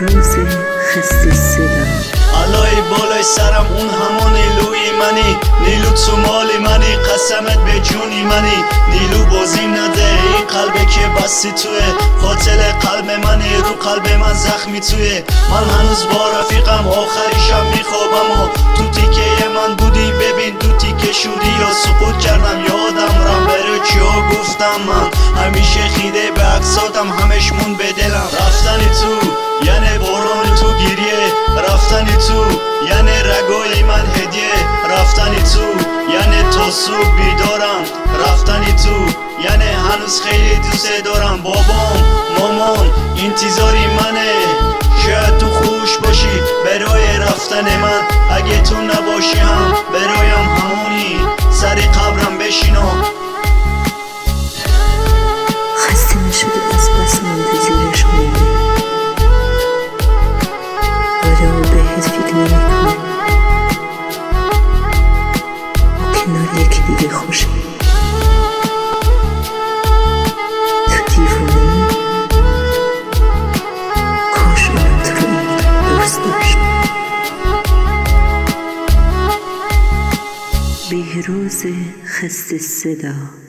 بهروز خسته صدا. الهی بالای سرم اون همون نیلوی منی، نیلو تو مال منی، قسمت به جونی منی. نیلو بازی نده، این قلبه که بستی توی قاتل قلب منی، رو قلب من زخمی توی. من هنوز با رفیقم آخری شب میخوابم و تو تیکه من بودی، ببین دو تیکه شدی یا سقوط کردم. یادم رم بره چیا گفتم من، همیشه خیده به عکساتم همش مون به دلم. رفتنی تو یعنی باران تو گریه، رفتنی تو یعنی رگای من هدیه، رفتنی تو یعنی تا صبح بیدارم، رفتنی تو یعنی هنوز خیلی دوست دارم. بابام مامان انتظاری منه، شاید تو خوش باشی برای رفتن من. اگه تو نباشی هم برایم همونی، سر قبرم بشینا. خسته نشده از بس منتظرش موندی، آره و بهت فکر نمیکنه با کنار یکی دیگه خوشه. تو دیوونه کاش اونم تو رو اینقدر دوست داشت. بهروز خسته صدا.